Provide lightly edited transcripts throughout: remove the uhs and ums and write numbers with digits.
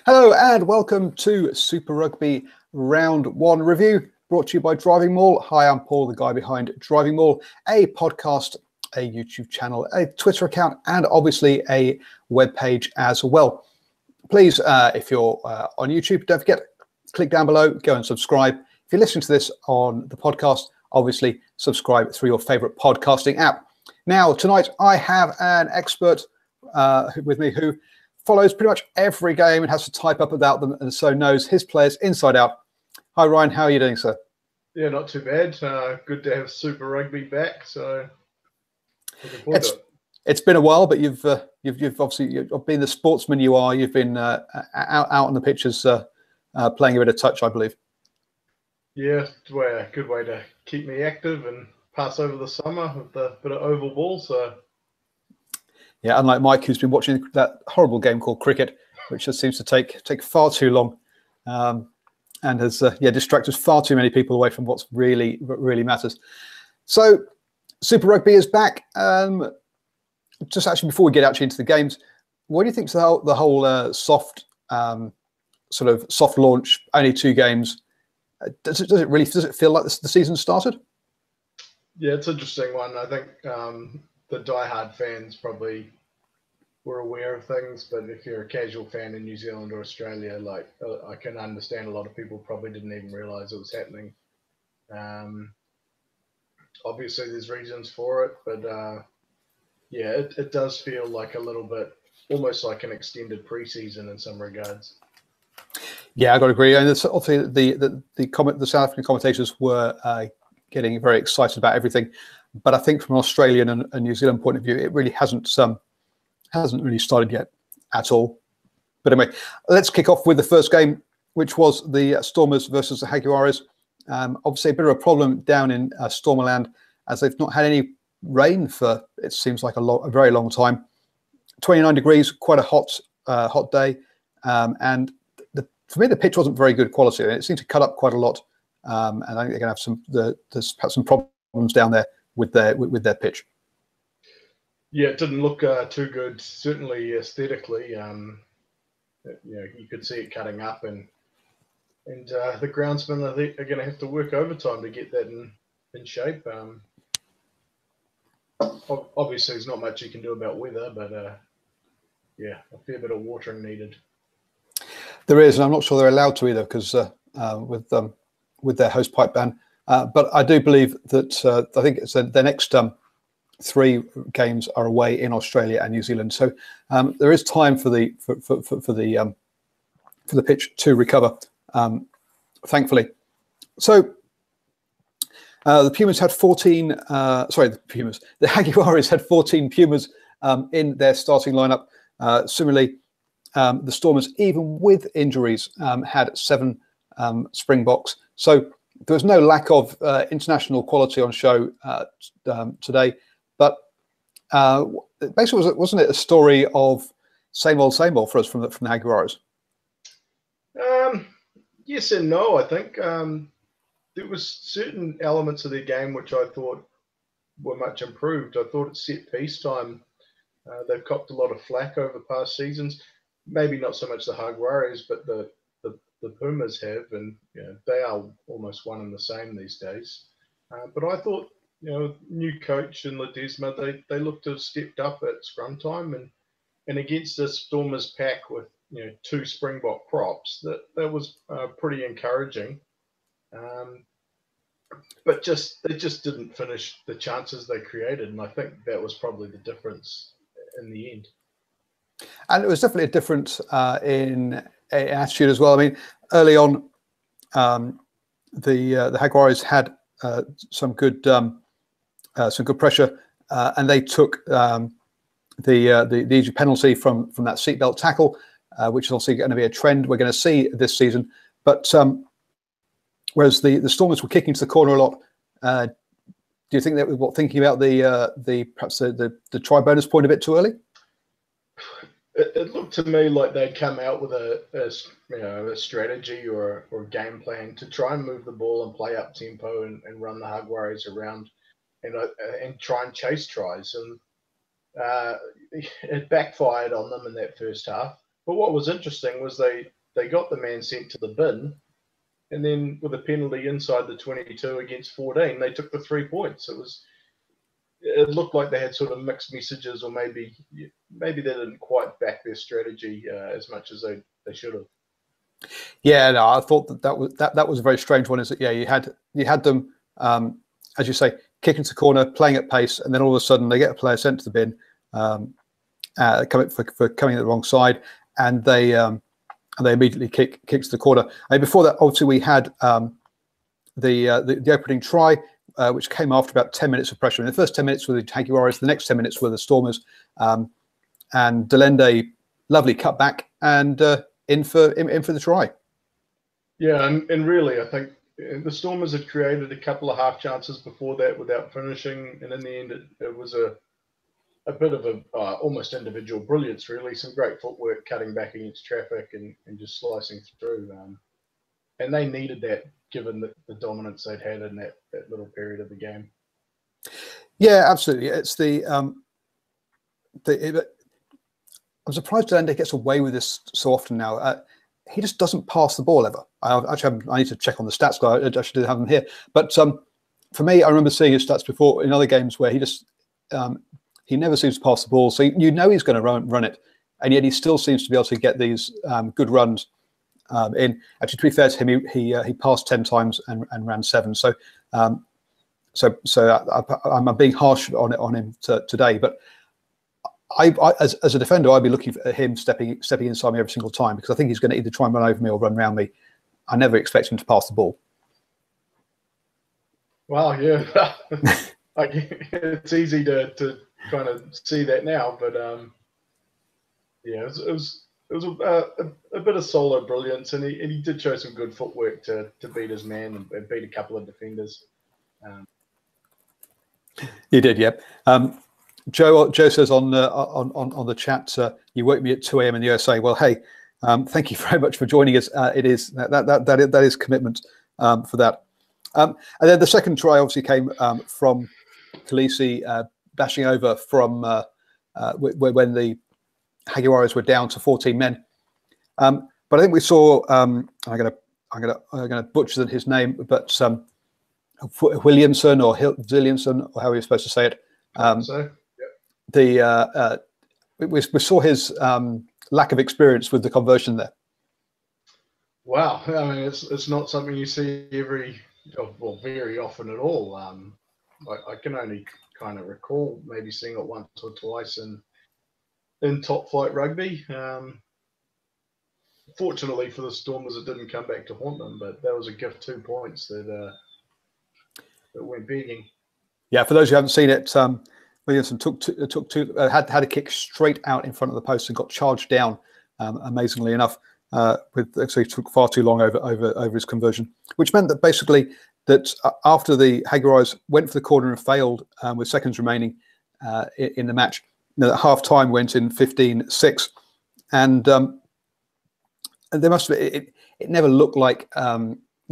Hello and welcome to Super Rugby Round 1 review, brought to you by DrivingMaul. Hi, I'm Paul, the guy behind DrivingMaul, a podcast, a YouTube channel, a Twitter account, and obviously a webpage as well. Please, if you're on YouTube, don't forget, click down below, go and subscribe. If you're listening to this on the podcast, obviously subscribe through your favorite podcasting app. Now, tonight I have an expert with me who follows pretty much every game and has to type up about them, and so knows his players inside out. Hi, Ryan. How are you doing, sir? Yeah, not too bad. Good to have Super Rugby back. So looking forward to it. It's been a while, but you've obviously been the sportsman you are. You've been out on the pitches, playing a bit of touch, I believe. Yeah, it's a good way to keep me active and pass over the summer with a bit of oval ball. So. Yeah, unlike Mike, who's been watching that horrible game called cricket, which just seems to take far too long, and has distracted far too many people away from what's really matters. So, Super Rugby is back. Just actually, before we get actually into the games, what do you think of the whole soft launch? Only 2 games. Does it feel like the season started? Yeah, it's an interesting one. I think the diehard fans probably were aware of things, but if you're a casual fan in New Zealand or Australia, I can understand a lot of people probably didn't even realise it was happening. Obviously, there's reasons for it, but it does feel like a little bit, almost like an extended preseason in some regards. Yeah, I got to agree. And obviously the South African commentators were getting very excited about everything, but I think from an Australian and New Zealand point of view, it really hasn't really started yet at all. But anyway, let's kick off with the first game, which was the Stormers versus the Jaguares. Obviously, a bit of a problem down in Stormerland, as they've not had any rain for, it seems like a very long time. 29 degrees, quite a hot day, and for me the pitch wasn't very good quality. It seemed to cut up quite a lot, and I think they're going to have there's perhaps some problems down there with their pitch. Yeah, it didn't look too good. Certainly aesthetically, you could see it cutting up, and the groundsmen I think are going to have to work overtime to get that in shape. Obviously, there's not much you can do about weather, but a fair bit of watering needed. There is, and I'm not sure they're allowed to either, because with their host pipe ban. But I do believe that I think it's the next 3 games are away in Australia and New Zealand, so there is time for the pitch to recover, thankfully. So the Pumas had 14. The Jaguares had 14 Pumas in their starting lineup. Similarly, the Stormers, even with injuries, had 7 Springboks. So there was no lack of international quality on show today. But basically, wasn't it a story of same old for us from the Jaguares? Yes and no. I think there was certain elements of their game which I thought were much improved. I thought at set piece time, they've copped a lot of flack over past seasons. Maybe not so much the Jaguares, but the Pumas have, and they are almost one and the same these days. But I thought, new coach in Ledesma, they looked to have stepped up at scrum time, and against this Stormers pack with 2 Springbok props, that was pretty encouraging. But they just didn't finish the chances they created, and I think that was probably the difference in the end. And it was definitely a difference in attitude as well. I mean, early on, the Jaguares had some good pressure, and they took the easy penalty from that seatbelt tackle, which is obviously going to be a trend we're going to see this season. But whereas the Stormers were kicking to the corner a lot, do you think that was thinking about perhaps the try bonus point a bit too early? It looked to me like they'd come out with a strategy or a game plan to try and move the ball and play up tempo and run the Jaguares around and try and chase tries. And it backfired on them in that first half. But what was interesting was they got the man sent to the bin, and then with a penalty inside the 22 against 14, they took the 3 points. It looked like they had sort of mixed messages, or maybe they didn't quite back their strategy as much as they should have. Yeah, no, I thought that was a very strange one. Is that you had them, as you say, kicking to the corner, playing at pace, and then all of a sudden they get a player sent to the bin, coming at the wrong side, and they immediately kick to the corner. And before that, obviously, we had the opening try, which came after about 10 minutes of pressure. In the first 10 minutes were the Jaguares, the next 10 minutes were the Stormers, and Delende, lovely cut back and in for the try. Yeah, and really, I think the Stormers had created a couple of half chances before that without finishing, and in the end, it was a bit of a almost individual brilliance, really. Some great footwork, cutting back against traffic and just slicing through. And they needed that, given the dominance they'd had in that little period of the game. Yeah, absolutely. It's I'm surprised Delende gets away with this so often now. He just doesn't pass the ball ever. I need to check on the stats, because I should have them here. But for me, I remember seeing his stats before in other games where he just he never seems to pass the ball. So you know he's going to run it, and yet he still seems to be able to get these good runs in. Actually, to be fair to him, he passed 10 times and ran 7. So I'm being harsh on him today, but as a defender, I'd be looking at him stepping inside me every single time, because I think he's going to either try and run over me or run around me. I never expect him to pass the ball. Wow, yeah, it's easy to kind of see that now, but yeah, it was a bit of solo brilliance, and he did show some good footwork to beat his man and beat a couple of defenders. He did, yeah. Joe says on the chat, you woke me at 2 a.m. in the USA. Well, hey, thank you very much for joining us. It is that is commitment for that. And then the second try obviously came from Khaleesi bashing over from when the Jaguares were down to 14 men. But I think we saw I'm gonna butcher his name, but Williamson or Zilliamson, or how are you supposed to say it? We saw his lack of experience with the conversion there. Wow, I mean, it's not something you see very often at all. I can only kind of recall maybe seeing it once or twice in top flight rugby. Fortunately for the Stormers, it didn't come back to haunt them, but that was a gift 2 points that went begging. Yeah, for those who haven't seen it, Williamson had a kick straight out in front of the post and got charged down. Amazingly enough, so he took far too long over his conversion, which meant that basically after the Jaguares went for the corner and failed with seconds remaining in the match, at half time went in 15-6, and there must have been, it never looked like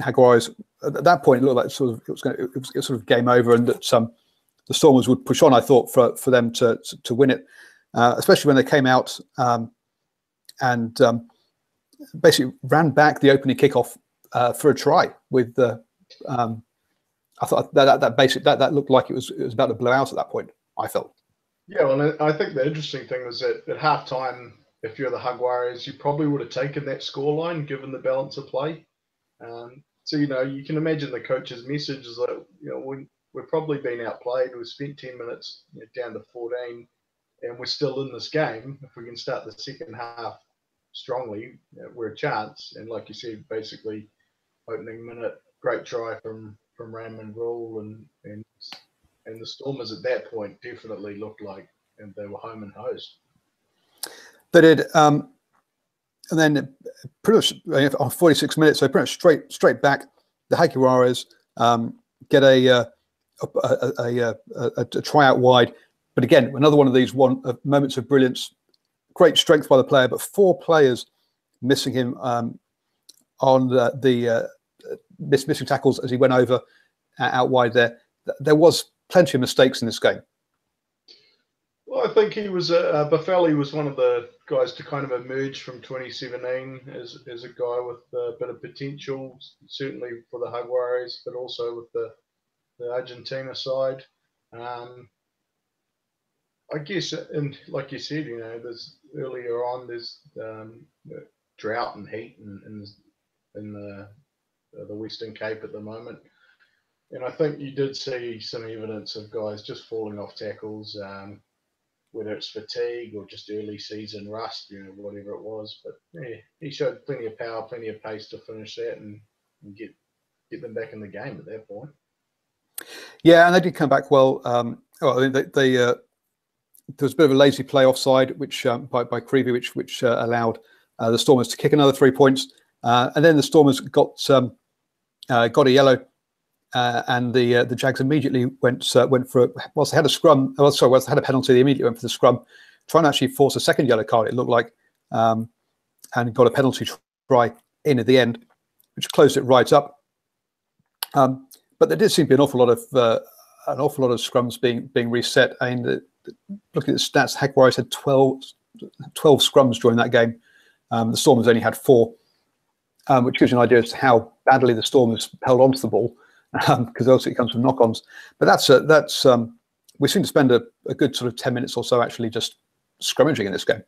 Jaguares at that point. It looked like it was sort of game over, and that the Stormers would push on. I thought for them to win it, especially when they came out and basically ran back the opening kickoff for a try with the. I thought that looked like it was about to blow out at that point. I felt. Yeah, well, I think the interesting thing was that at halftime, if you're the Jaguares, you probably would have taken that scoreline given the balance of play. So you can imagine the coach's message is that we've probably been outplayed. We've spent 10 minutes down to 14, and we're still in this game. If we can start the second half strongly, we're a chance. And like you said, basically opening minute, great try from Raymond Rule, and the Stormers at that point definitely looked like and they were home and host. They did, and then pretty much on 46 minutes, so pretty much straight back, the Jaguares get a try out wide. But again, another one of these moments of brilliance, great strength by the player, but 4 players missing him on the missing tackles as he went over out wide there. There was plenty of mistakes in this game. Well, I think he was Buffelli was one of the guys to kind of emerge from 2017 as a guy with a bit of potential, certainly for the Jaguares, but also with the Argentina side. I guess, and like you said, there's earlier on, there's drought and heat in the Western Cape at the moment. And I think you did see some evidence of guys just falling off tackles, whether it's fatigue or just early season rust, whatever it was. But yeah, he showed plenty of power, plenty of pace to finish that and get them back in the game at that point. Yeah, and they did come back well. There was a bit of a lazy play offside, which by Creevy, which allowed the Stormers to kick another 3 points, and then the Stormers got a yellow, and the Jags immediately went for whilst they had a scrum. Whilst they had a penalty, they immediately went for the scrum, trying to actually force a second yellow card. It looked like, and got a penalty try in at the end, which closed it right up. But there did seem to be an awful lot of scrums being reset. I mean, looking at the stats, Jaguares had 12 scrums during that game. The Stormers only had 4, which gives you an idea as to how badly the Stormers held onto the ball, because also it comes from knock-ons. But that's we seem to spend a good sort of 10 minutes or so actually just scrummaging in this game.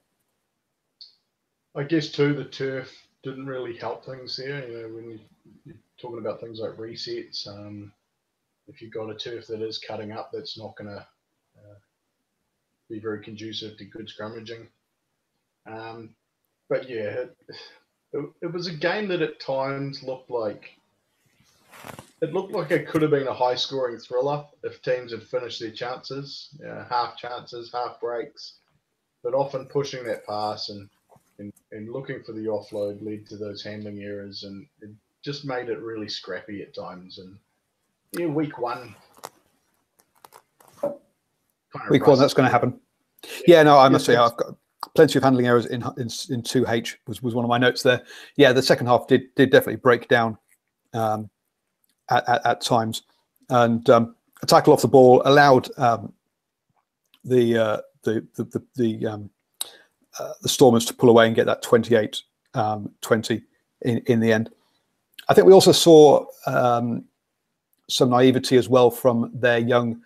I guess too, the turf didn't really help things there. When you're talking about things like resets, if you've got a turf that is cutting up, that's not going to be very conducive to good scrummaging. But yeah, it was a game that at times looked like it could have been a high-scoring thriller if teams had finished their chances, half chances, half breaks, but often pushing that pass and looking for the offload led to those handling errors, and it just made it really scrappy at times. And yeah, week one, that's going to happen. Yeah, no, I must say I've got plenty of handling errors in 2H was one of my notes there. Yeah, the second half did definitely break down at times, and a tackle off the ball allowed the Stormers to pull away and get that 28-20 in the end. I think we also saw some naivety as well from their young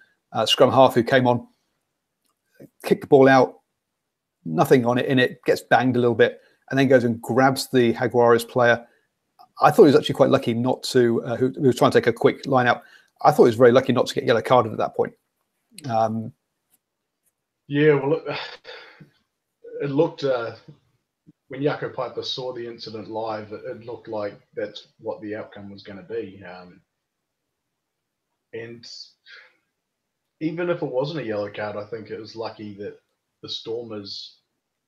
scrum half who came on, kicked the ball out, nothing on it in it, gets banged a little bit, and then goes and grabs the Jaguares player. I thought he was actually quite lucky not to, who was trying to take a quick line out. I thought he was very lucky not to get yellow carded at that point. Yeah, well, it looked, when Jaco Piper saw the incident live, it looked like that's what the outcome was going to be. And even if it wasn't a yellow card, I think it was lucky that the Stormers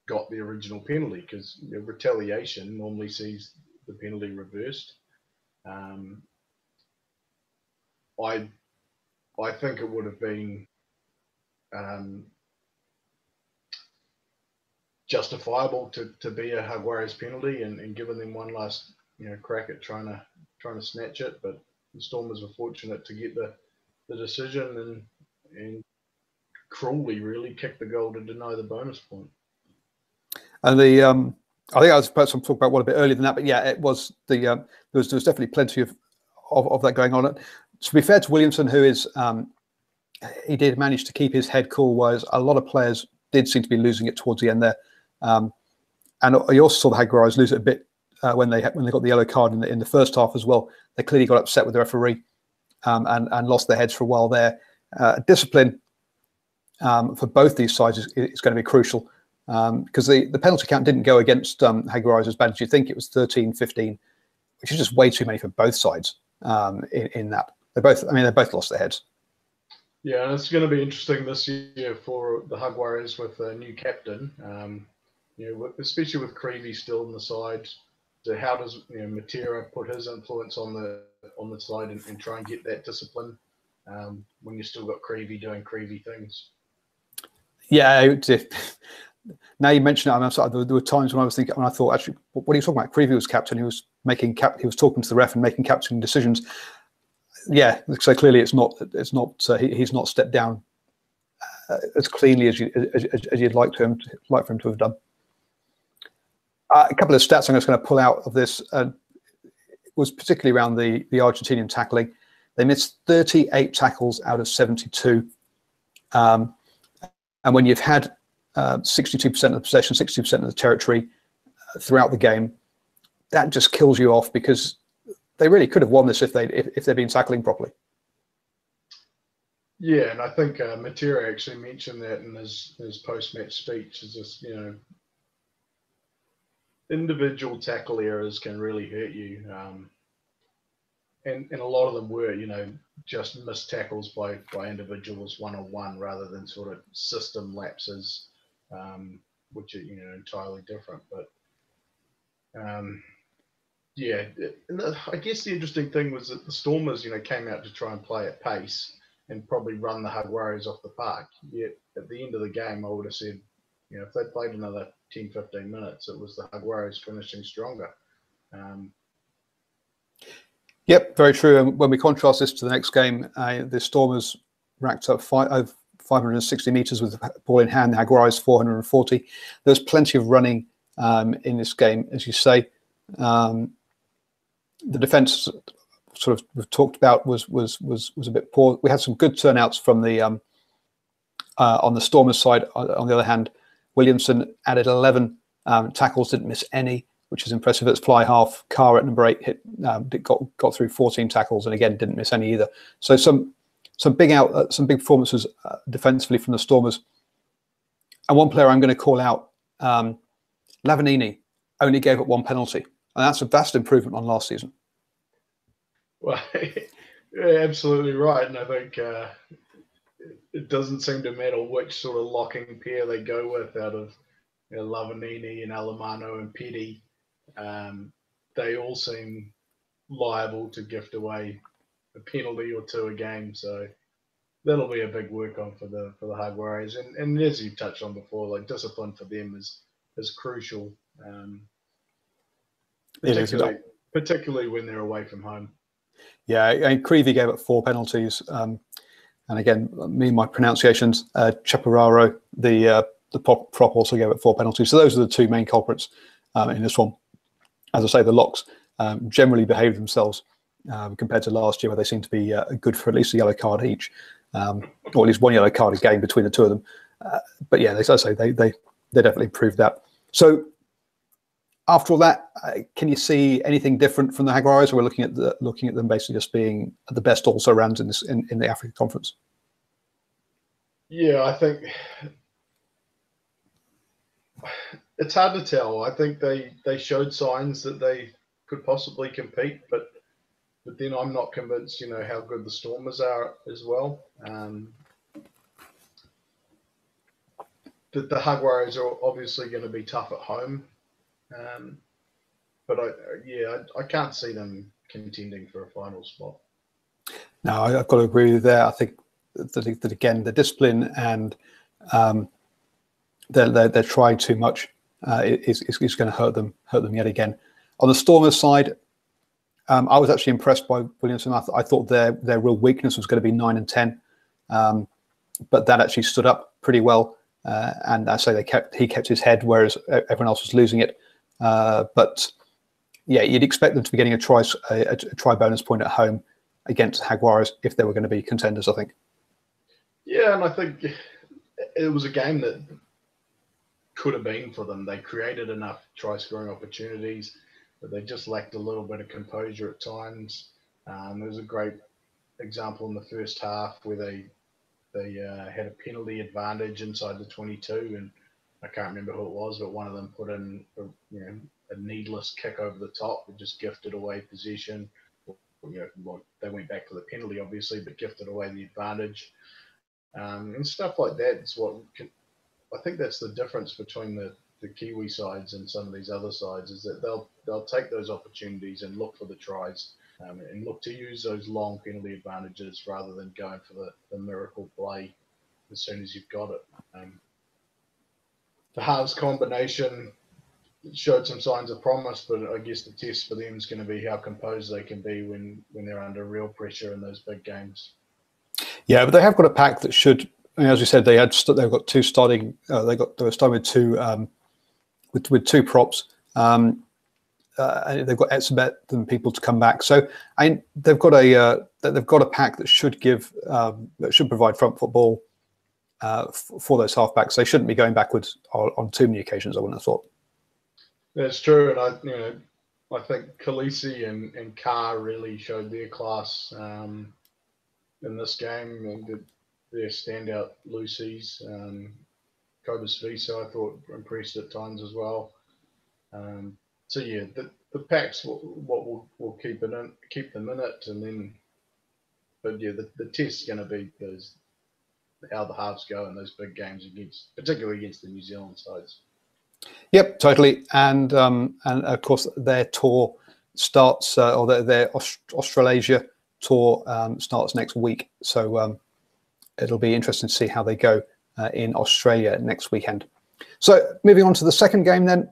got the original penalty, because retaliation normally sees the penalty reversed. I think it would have been justifiable to be a Jaguares penalty and giving them one last crack at trying to snatch it, but the Stormers were fortunate to get the decision and cruelly really kicked the goal to deny the bonus point. And I think I was supposed to talk about one a bit earlier than that, but yeah, it was there was definitely plenty of that going on. To be fair to Williamson, who is he did manage to keep his head cool, whereas a lot of players did seem to be losing it towards the end there. And you also saw the Jaguares lose it a bit when they got the yellow card in the first half as well. They clearly got upset with the referee and lost their heads for a while there. Discipline for both these sides is going to be crucial, because the penalty count didn't go against Jaguares as bad as you think. It was 13-15, which is just way too many for both sides in that. They both lost their heads. Yeah, and it's going to be interesting this year for the Jaguares with a new captain. Especially with Creevy still on the side. So how does Matera put his influence on the side and try and get that discipline when you still got Creevy doing Creevy things? Yeah, now you mention it, there were times when I thought, actually, what are you talking about? Creevy was captain. He was talking to the ref and making captain decisions. Yeah, so clearly it's not. He's not stepped down as cleanly as you'd like for him to have done. A couple of stats I'm just going to pull out of this was particularly around the Argentinian tackling. They missed 38 tackles out of 72. And when you've had 62% of the possession, 60% of the territory throughout the game, that just kills you off, because they really could have won this if they'd been tackling properly. Yeah, and I think Matera actually mentioned that in his post-match speech. Is just, individual tackle errors can really hurt you, and a lot of them were, just missed tackles by individuals one-on-one, rather than sort of system lapses, which are entirely different. But yeah, I guess the interesting thing was that the Stormers, came out to try and play at pace and probably run the Jaguares off the park. Yet at the end of the game, I would have said, if they played another 10, 15 minutes, it was the Jaguares finishing stronger. Yep, very true. And when we contrast this to the next game, the Stormers racked up 560 meters with the ball in hand, the Jaguares 440. There's plenty of running in this game, as you say. The defense, sort of we've talked about, was a bit poor. We had some good turnouts from the on the Stormers side. On the other hand, Williamson added 11 tackles, didn't miss any, which is impressive. It's fly half. Carr at number 8 got through 14 tackles, and again didn't miss any either. So some big performances defensively from the Stormers. And one player I'm going to call out, Lavanini, only gave up 1 penalty, and that's a vast improvement on last season. Well, yeah, absolutely right. And I think it doesn't seem to matter which sort of locking pair they go with out of Lavanini and Alemano and Petty. They all seem liable to gift away a penalty or two a game. So that'll be a big work on for the Jaguares. And as you touched on before, like, discipline for them is crucial, particularly when they're away from home. Yeah, and Creevy gave up 4 penalties. And again, my pronunciations, Chapararo, the prop, also gave up 4 penalties. So those are the 2 main culprits in this one. As I say, the locks generally behaved themselves compared to last year, where they seemed to be good for at least a yellow card each, or at least 1 yellow card a game between the 2 of them. But yeah, as I say, they definitely proved that. So after all that, can you see anything different from the Jaguares? Or we're looking at them basically just being the best also rounds in the Africa Conference. Yeah, I think it's hard to tell. I think they showed signs that they could possibly compete, but then I'm not convinced, how good the Stormers are as well. The Jaguares are obviously going to be tough at home, but I can't see them contending for a final spot. No, I've got to agree with you there. I think that again, the discipline and they're trying too much is going to hurt them yet again. On the Stormers side, I was actually impressed by Williamson. I thought their real weakness was going to be 9 and 10, but that actually stood up pretty well. And I say he kept his head, whereas everyone else was losing it. But yeah, you'd expect them to be getting a try bonus point at home against Jaguares if they were going to be contenders, I think. Yeah, and I think it was a game that could have been for them. They created enough try-scoring opportunities, but they just lacked a little bit of composure at times. There was a great example in the first half where they had a penalty advantage inside the 22, and I can't remember who it was, but one of them put in a needless kick over the top that just gifted away possession. They went back to the penalty, obviously, but gifted away the advantage. And stuff like that is I think that's the difference between the Kiwi sides and some of these other sides, is that they'll take those opportunities and look for the tries, and look to use those long penalty advantages rather than going for the miracle play as soon as you've got it. The halves combination showed some signs of promise, but I guess the test for them is going to be how composed they can be when they're under real pressure in those big games. Yeah, but they have got a pack that should I mean, as we said, they've got two starting. They were starting with two with two props. They've got Etzebeth and people to come back. So they've got a pack that should provide front football for those halfbacks. They shouldn't be going backwards on too many occasions, I wouldn't have thought. That's true, and I think Khaleesi and Carr really showed their class in this game, and their standout loosies. Cobus Visa, I thought, impressed at times as well. So yeah, the packs what will keep them in it, and then, but yeah, the test's going to be how the halves go in those big games particularly against the New Zealand sides. Yep, totally, and of course their tour starts, or their Australasia tour starts next week. So it'll be interesting to see how they go in Australia next weekend. So moving on to the second game then,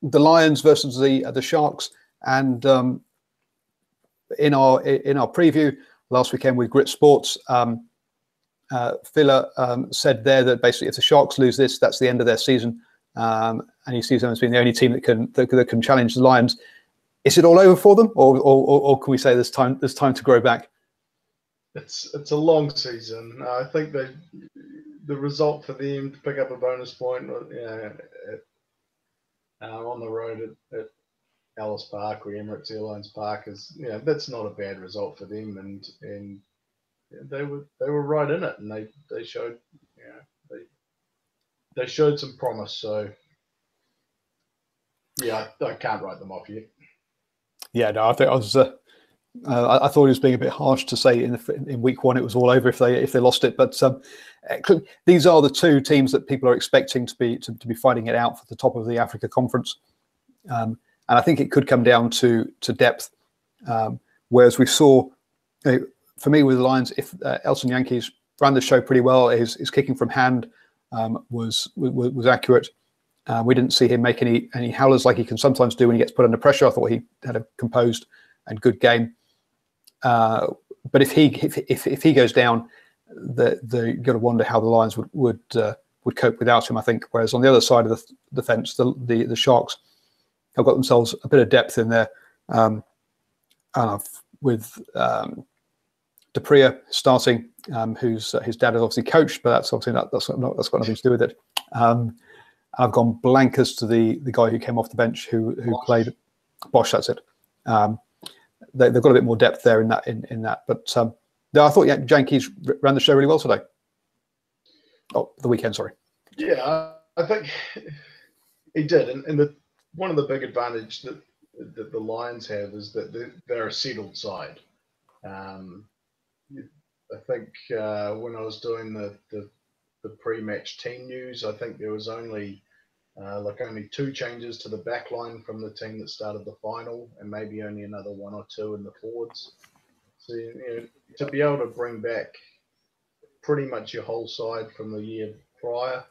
the Lions versus the Sharks, and in our preview last weekend with Grit Sports, Filler said there that basically if the Sharks lose this, that's the end of their season, and he sees them as being the only team that can challenge the Lions. Is it all over for them, or can we say there's time to grow back? It's a long season. I think the result for them to pick up a bonus point, on the road at Ellis Park or Emirates Airlines Park is, that's not a bad result for them, and they were right in it, and they showed, they showed some promise. So yeah, I can't write them off yet. Yeah, no, I think I was. I thought he was being a bit harsh to say in week one it was all over if they lost it, but these are the two teams that people are expecting to be fighting it out for the top of the Africa Conference, and I think it could come down to depth. Whereas we saw, for me with the Lions, if Elson Yankees ran the show pretty well, his kicking from hand was accurate. We didn't see him make any howlers like he can sometimes do when he gets put under pressure. I thought he had a composed and good game. But if he goes down, you got to wonder how the Lions would cope without him, I think. Whereas on the other side of the fence, the Sharks have got themselves a bit of depth in there, with Dupria starting, whose his dad has obviously coached, but that's obviously that's got nothing to do with it. I've gone blank as to the guy who came off the bench who played Bosch. That's it. They've got a bit more depth there in that. But I thought Yankees ran the show really well today. Oh, the weekend, sorry. Yeah, I think he did. And one of the big advantages that the Lions have is that they're a settled side. I think when I was doing the pre-match team news, I think there was only two changes to the back line from the team that started the final, and maybe only another one or two in the forwards. So to be able to bring back pretty much your whole side from the year prior,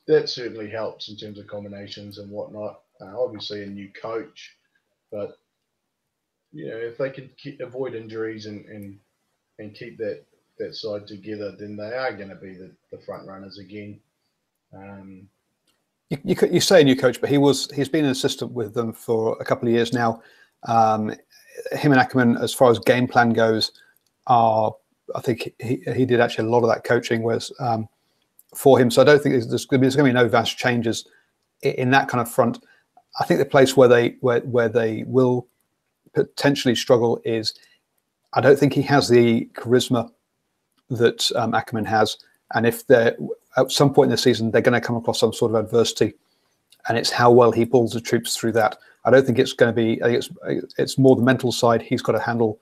that certainly helps in terms of combinations and whatnot. Obviously a new coach, but if they can avoid injuries and keep that side together, then they are going to be the front runners again. You say a new coach, but he's been an assistant with them for a couple of years now. Him and Ackerman, as far as game plan goes, I think he did actually a lot of that coaching was for him. So I don't think there's going to be no vast changes in that kind of front. I think the place where they will potentially struggle is, I don't think he has the charisma that Ackerman has, and if they're at some point in the season they're going to come across some sort of adversity, and it's how well he pulls the troops through that. I don't think it's going to be. I think it's more the mental side he's got to handle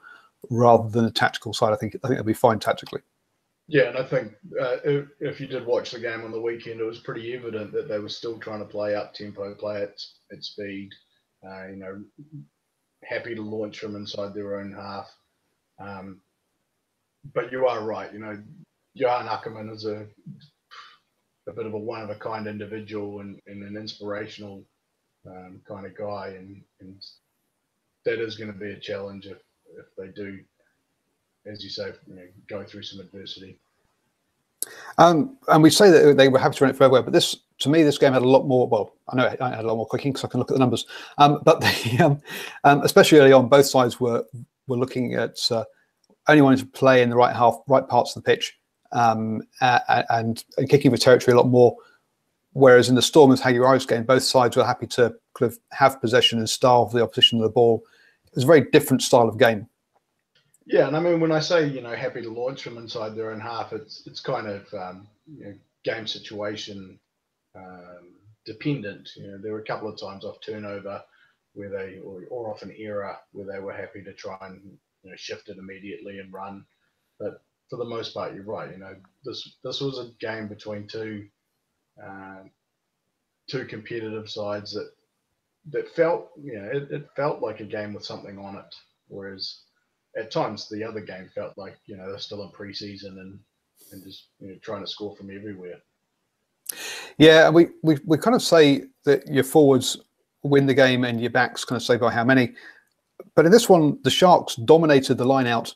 rather than the tactical side. I think they'll be fine tactically. Yeah, and I think if you did watch the game on the weekend, it was pretty evident that they were still trying to play up tempo, play at speed. Happy to launch from inside their own half. But you are right. Johan Ackerman is a bit of a one-of-a-kind individual and an inspirational kind of guy, and that is going to be a challenge if they do, as you say, go through some adversity. And we say that they were happy to run it forever, but to me, this game had a lot more. Well, I know it had a lot more clicking because I can look at the numbers. But especially early on, both sides were looking at only wanting to play in the right parts of the pitch, and kicking for territory a lot more. Whereas in the Storm and Jaguares game, both sides were happy to kind of have possession and starve the opposition of the ball. It was a very different style of game. Yeah, and I mean, when I say happy to launch from inside their own half, it's kind of game situation dependent. There were a couple of times off turnover where they, or off an error where they were happy to try and shift it immediately and run. But for the most part, you're right. This was a game between two competitive sides that felt it felt like a game with something on it, whereas at times the other game felt like they're still in pre-season and just trying to score from everywhere. Yeah, we kind of say that your forwards win the game and your backs kind of say by how many. But in this one, the Sharks dominated the line out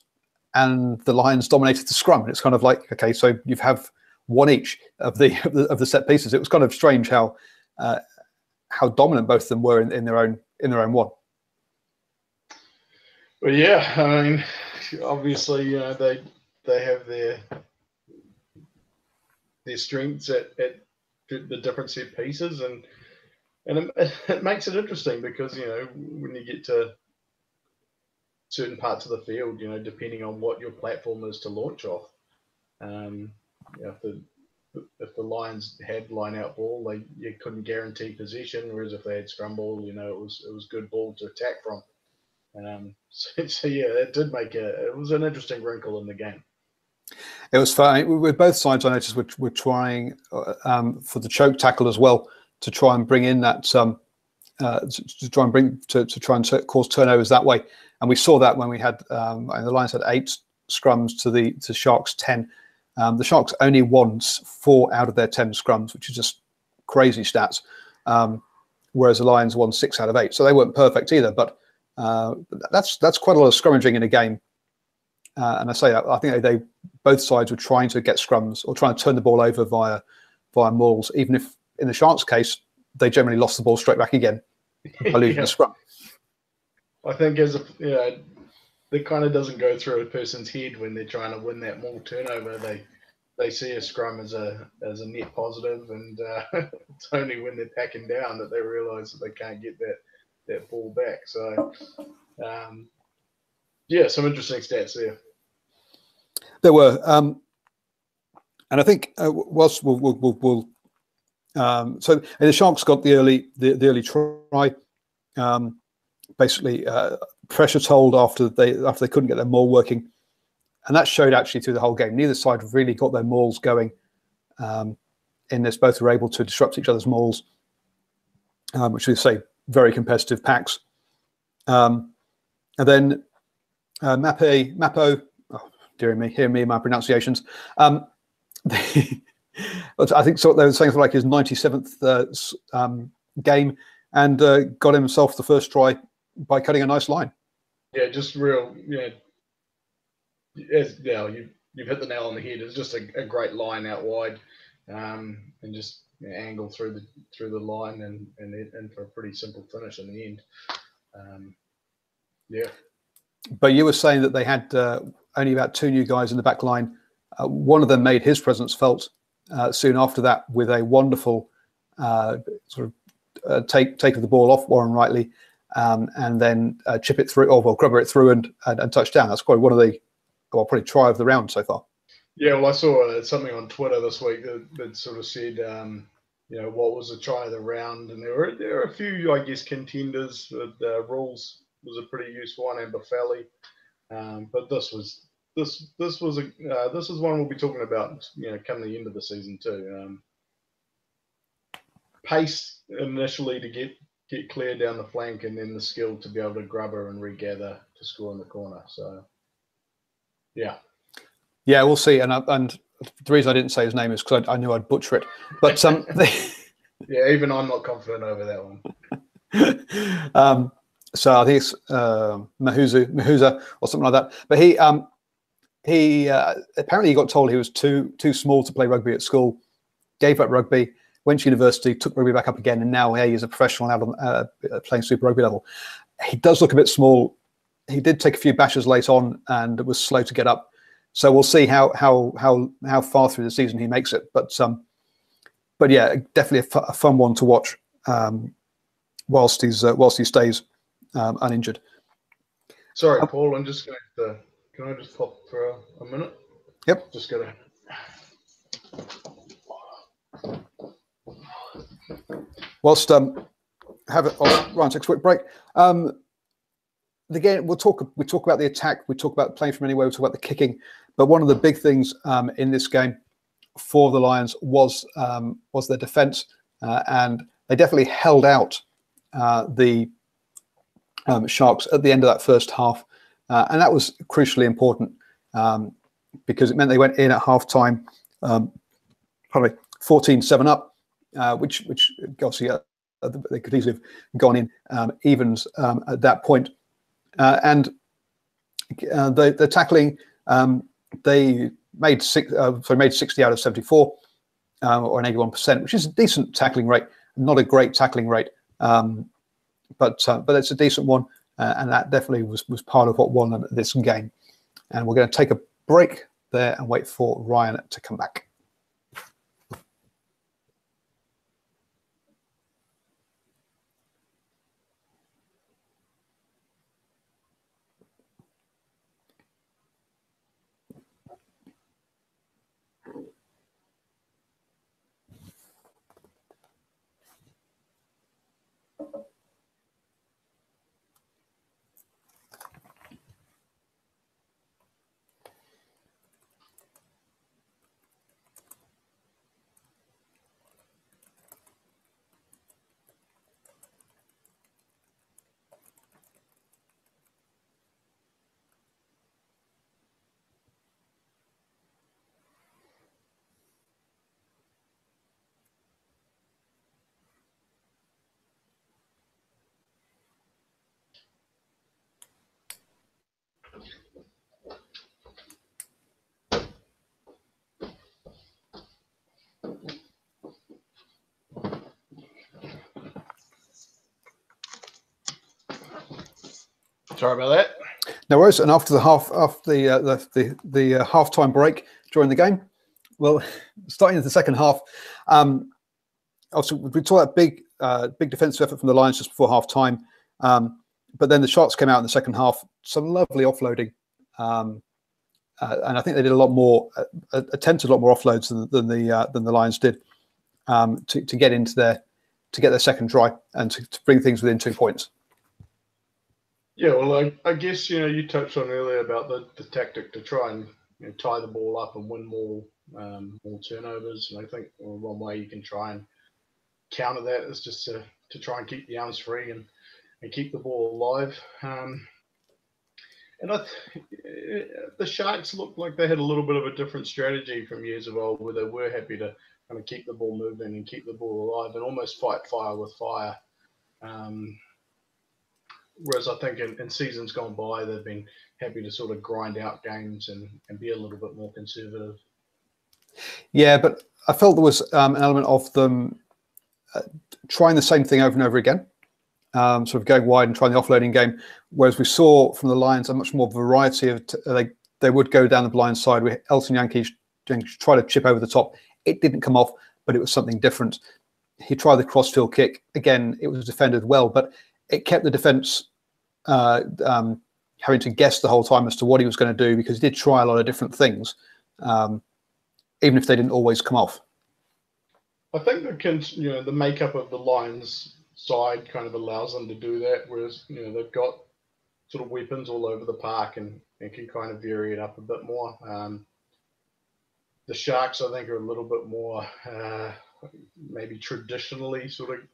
and the Lions dominated the scrum. And it's kind of like, okay, so you have one each of the set pieces. It was kind of strange how dominant both of them were in their own one. Well, yeah, I mean, obviously, they have their strengths at the different set pieces, and it makes it interesting because when you get to certain parts of the field, depending on what your platform is to launch off, if the Lions had line out ball, you couldn't guarantee possession, whereas if they had scrum ball, it was good ball to attack from. So yeah, it was an interesting wrinkle in the game. It was fun. With both sides, I noticed we're trying for the choke tackle as well to try and bring in that to try and cause turnovers that way. And we saw that when we had the Lions had 8 scrums to the Sharks 10. The Sharks only won 4 out of their 10 scrums, which is just crazy stats. Whereas the Lions won 6 out of 8, so they weren't perfect either. But that's quite a lot of scrummaging in a game. And I say that I think both sides were trying to get scrums or trying to turn the ball over via mauls, even if in the Sharks' case they generally lost the ball straight back again by losing the scrum. I think that kind of doesn't go through a person's head when they're trying to win that maul turnover. They see a scrum as a net positive, and it's only when they're packing down that they realise that they can't get that ball back. So, some interesting stats there. There were, and I think whilst we'll so the Sharks got the early try, basically pressure told after they couldn't get their maul working, and that showed actually through the whole game. Neither side really got their mauls going. In this, both were able to disrupt each other's mauls, which we say very competitive packs. And then Mapo, oh, dear me, hear me my pronunciations. I think so. They were saying for like his 97th game, and got himself the first try by cutting a nice line. Yeah, just real. You've hit the nail on the head. It's just a great line out wide, and just angle through the line and for a pretty simple finish in the end. But you were saying that they had only about 2 new guys in the back line. One of them made his presence felt soon after that with a wonderful sort of take of the ball off Warren Wrightley, and then chip it through, or grubber it through and touch down. That's probably one of the probably try of the round so far. Yeah, well, I saw something on Twitter this week that sort of said, what was the try of the round, and there were a few, I guess, contenders. Rules was a pretty useful one, and Buffelli, but this is one we'll be talking about, come the end of the season too. Pace initially to get clear down the flank, and then the skill to be able to grubber and regather to score in the corner. So, yeah, we'll see. And the reason I didn't say his name is because I knew I'd butcher it. But yeah, even I'm not confident over that one. So I think it's Mahuza or something like that. But he he apparently he got told he was too small to play rugby at school, gave up rugby, went to university, took rugby back up again, and now he is a professional now, playing Super Rugby level. He does look a bit small. He did take a few bashes late on and was slow to get up. So we'll see how far through the season he makes it. But yeah, definitely a fun one to watch whilst he stays uninjured. Sorry, Paul. I'm just going to. Can I just pop for a minute? Yep. Just gotta. Whilst Ryan takes a quick break. Again, we talk about the attack, we talk about playing from anywhere, we talk about the kicking, but one of the big things in this game for the Lions was their defence, and they definitely held out the Sharks at the end of that first half, and that was crucially important because it meant they went in at half time, 14-7 up, which obviously they could easily have gone in evens at that point. And the tackling, they made 60 out of 74, or an 81%, which is a decent tackling rate, not a great tackling rate, but it's a decent one, and that definitely was part of what won this game. And we're going to take a break there and wait for Ryan to come back. Sorry about that. No worries. And after the halftime break during the game, well, starting in the second half, also we saw that big defensive effort from the Lions just before halftime, but then the Sharks came out in the second half. Some lovely offloading, and I think they did a lot more, attempted a lot more offloads than the Lions did to get their second try and to bring things within 2 points. Yeah, well, I guess you touched on earlier about the tactic to try and tie the ball up and win more turnovers. And I think one way you can try and counter that is just to try and keep the arms free and keep the ball alive. And the Sharks looked like they had a little bit of a different strategy from years of old, where they were happy to kind of keep the ball moving and keep the ball alive and almost fight fire with fire. Whereas I think in seasons gone by, they've been happy to sort of grind out games and be a little bit more conservative. Yeah, but I felt there was an element of them trying the same thing over and over again, sort of going wide and trying the offloading game, whereas we saw from the Lions a much more variety of they would go down the blind side. We Elton Yankee tried to chip over the top. It didn't come off, but it was something different. He tried the crossfield kick. Again, it was defended well, but it kept the defence having to guess the whole time as to what he was going to do, because he did try a lot of different things, even if they didn't always come off. I think the makeup of the Lions side kind of allows them to do that, whereas they've got sort of weapons all over the park and can kind of vary it up a bit more. The Sharks, I think, are a little bit more maybe traditionally sort of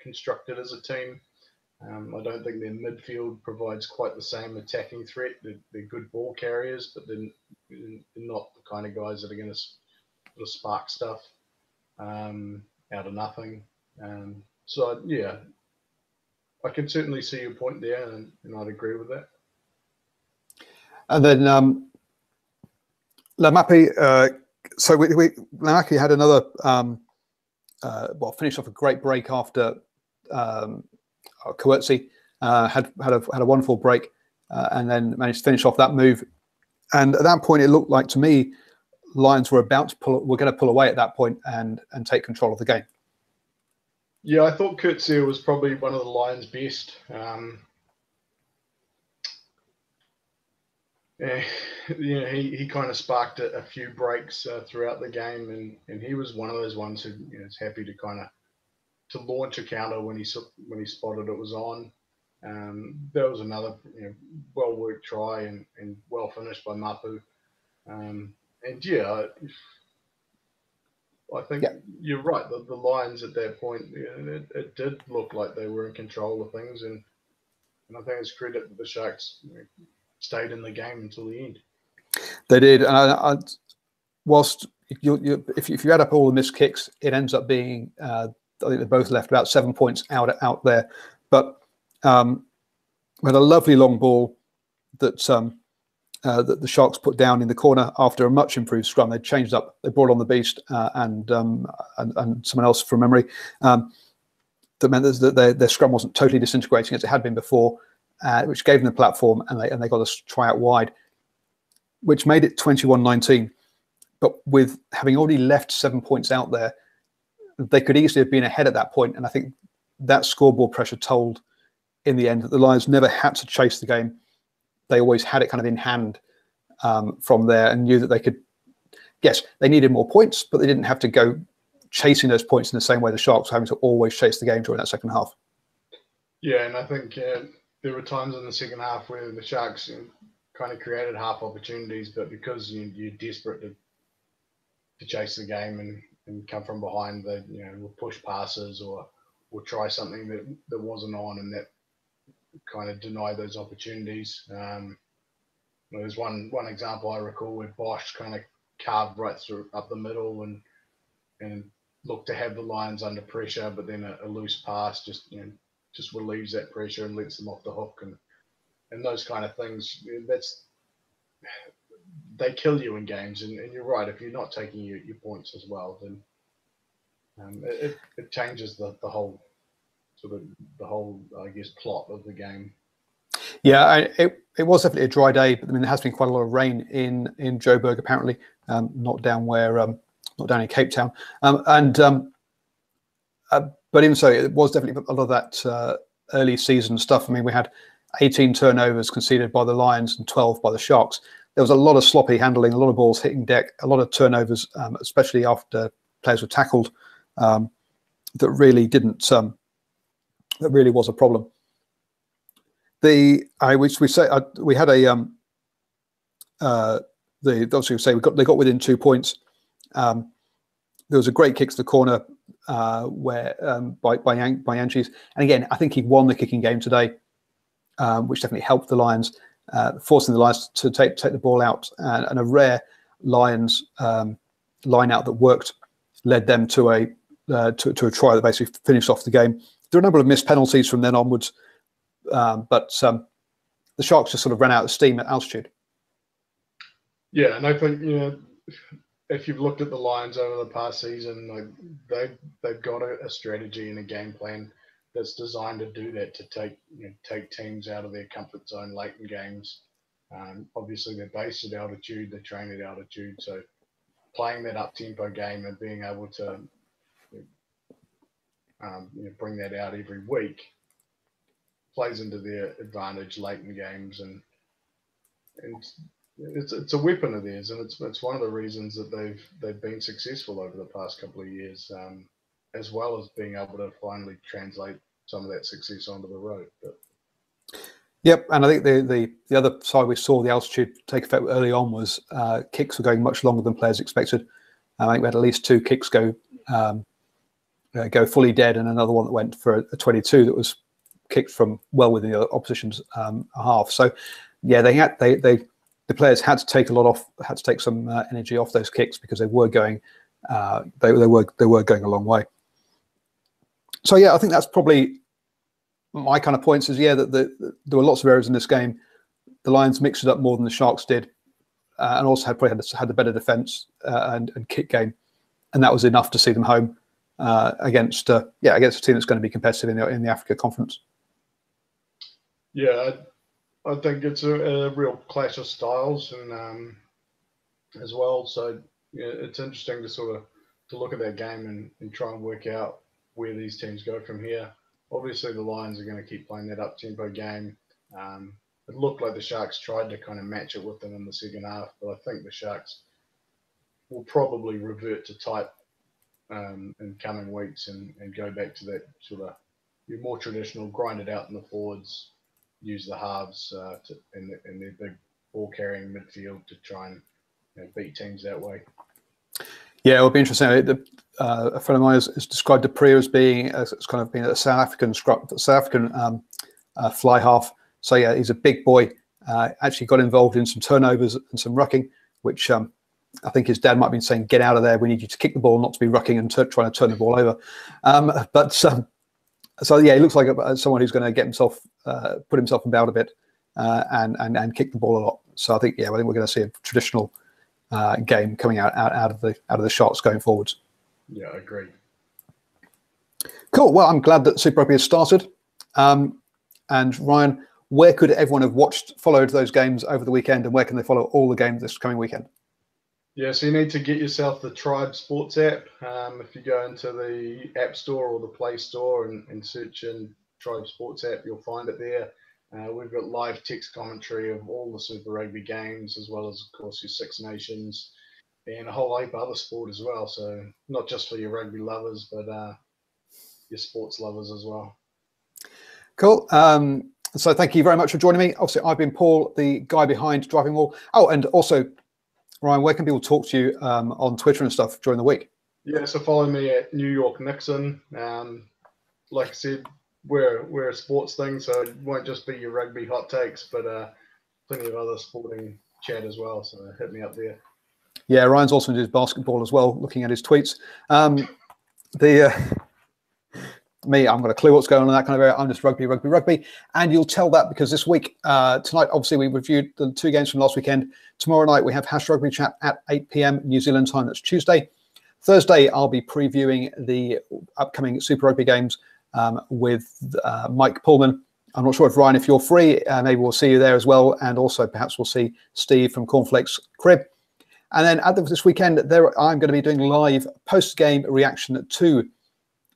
constructed as a team. I don't think their midfield provides quite the same attacking threat. They're good ball carriers, but they're not the kind of guys that are going to sort of spark stuff out of nothing. So, yeah, I can certainly see your point there, and I'd agree with that. And then Lamapi, so Lamapi had another, finished off a great break after Coetzee had a wonderful break and then managed to finish off that move. And at that point, it looked like to me, Lions were going to pull away at that point and take control of the game. Yeah, I thought Coetzee was probably one of the Lions' best. He kind of sparked a few breaks throughout the game, and he was one of those ones who is happy to to launch a counter when he spotted it was on. There was another well worked try and well finished by Mapu. I think you're right. The Lions at that point, it did look like they were in control of things, and I think it's credit that the Sharks stayed in the game until the end. They did, and whilst if you add up all the missed kicks, it ends up being I think they both left about 7 points out there. But we had a lovely long ball that the Sharks put down in the corner after a much improved scrum. They changed up, they brought on the Beast and someone else from memory. That meant that their scrum wasn't totally disintegrating as it had been before, which gave them the platform, and they got us try out wide, which made it 21-19. But with having already left 7 points out there, they could easily have been ahead at that point. And I think that scoreboard pressure told in the end that the Lions never had to chase the game. They always had it kind of in hand from there and knew that they could. Yes, they needed more points, but they didn't have to go chasing those points in the same way the Sharks were having to always chase the game during that second half. Yeah, and I think there were times in the second half where the Sharks kind of created half opportunities, but because you're desperate to chase the game and come from behind, they will push passes or try something that wasn't on, and that kind of deny those opportunities. There's one example I recall where Bosch kind of carved right through up the middle and looked to have the Lions under pressure, but then a loose pass just relieves that pressure and lets them off the hook, and those kind of things. They kill you in games, and you're right. If you're not taking your points as well, then it changes the whole I guess plot of the game. Yeah, it was definitely a dry day, but I mean there has been quite a lot of rain in Joburg apparently, not down in Cape Town, but even so, it was definitely a lot of that early season stuff. I mean, we had 18 turnovers conceded by the Lions and 12 by the Sharks. There was a lot of sloppy handling, a lot of balls hitting deck, a lot of turnovers, especially after players were tackled. That really didn't. That really was a problem. We had a obviously say they got within 2 points. There was a great kick to the corner where by Yanchis, and again I think he won the kicking game today, which definitely helped the Lions, forcing the Lions to take the ball out, and a rare Lions line out that worked led them to a try that basically finished off the game. There were a number of missed penalties from then onwards, but the Sharks just sort of ran out of steam at altitude. Yeah, and I think if you've looked at the Lions over the past season, they've got a strategy and a game plan that's designed to do that, to take teams out of their comfort zone late in games. Obviously, they're based at altitude, they're trained at altitude, so playing that up-tempo game and being able to bring that out every week plays into their advantage late in games, and it's a weapon of theirs, and it's one of the reasons that they've been successful over the past couple of years, as well as being able to finally translate some of that success onto the road. Yep, and I think the other side we saw the altitude take effect early on was kicks were going much longer than players expected. I think we had at least 2 kicks go fully dead, and another one that went for a 22 that was kicked from well within the opposition's half. So yeah, the players had to take some energy off those kicks because they were going they were going a long way. So yeah, I think that's probably my kind of points. Is that there were lots of errors in this game. The Lions mixed it up more than the Sharks did. and also probably had the better defence and kick game, and that was enough to see them home against a team that's going to be competitive in the Africa Conference. Yeah, I think it's a real clash of styles, and as well. So yeah, it's interesting to sort of to look at that game and try and work out where these teams go from here. Obviously, the Lions are going to keep playing that up-tempo game. It looked like the Sharks tried to kind of match it with them in the second half, but I think the Sharks will probably revert to type in coming weeks and go back to that sort of your more traditional grind it out in the forwards, use the halves and their big ball-carrying midfield to try and beat teams that way. Yeah, it'll be interesting. A friend of mine has described Dupree as kind of being a South African fly half. So yeah, he's a big boy. Actually got involved in some turnovers and some rucking, which I think his dad might have been saying, "Get out of there. We need you to kick the ball, not to be rucking and trying to turn the ball over." So yeah, he looks like someone who's going to get himself, put himself about a bit, and kick the ball a lot. So I think we're going to see a traditional game coming out of the Sharks going forwards. Yeah, I agree. Cool. Well, I'm glad that Super Rugby has started. And Ryan, where could everyone have followed those games over the weekend, and where can they follow all the games this coming weekend? Yeah, so you need to get yourself the Tribe Sports app. If you go into the App Store or the Play Store and search in Tribe Sports app, you'll find it there. We've got live text commentary of all the Super Rugby games, as well as, of course, your Six Nations and a whole heap of other sport as well. So not just for your rugby lovers, but your sports lovers as well. Cool. So thank you very much for joining me. Obviously, I've been Paul, the guy behind DrivingMaul. Oh, and also, Ryan, where can people talk to you on Twitter and stuff during the week? Yeah, so follow me at New York Nixon. Like I said, we're a sports thing, so it won't just be your rugby hot takes, but plenty of other sporting chat as well. So hit me up there. Yeah, Ryan's also into his basketball as well, looking at his tweets. Me, I haven't got a clue what's going on in that kind of area. I'm just rugby. And you'll tell that because this week, tonight, obviously, we reviewed the 2 games from last weekend. Tomorrow night, we have #Rugby Chat at 8 p.m. New Zealand time. That's Tuesday. Thursday, I'll be previewing the upcoming Super Rugby games with Mike Pullman. I'm not sure if, Ryan, if you're free, maybe we'll see you there as well. And also, perhaps we'll see Steve from Cornflakes Crib. And then this weekend, I'm going to be doing live post-game reaction to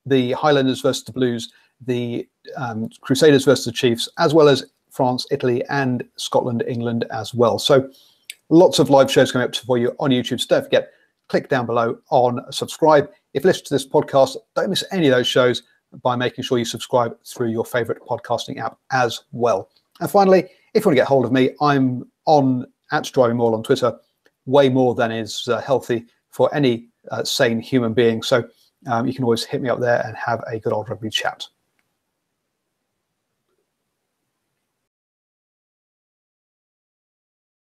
the Highlanders versus the Blues, the Crusaders versus the Chiefs, as well as France, Italy, and Scotland, England as well. So lots of live shows coming up for you on YouTube. So don't forget, click down below on subscribe. If you listen to this podcast, don't miss any of those shows by making sure you subscribe through your favorite podcasting app as well. And finally, if you want to get hold of me, I'm on @DrivingMaul on Twitter, way more than is healthy for any sane human being. So you can always hit me up there and have a good old rugby chat.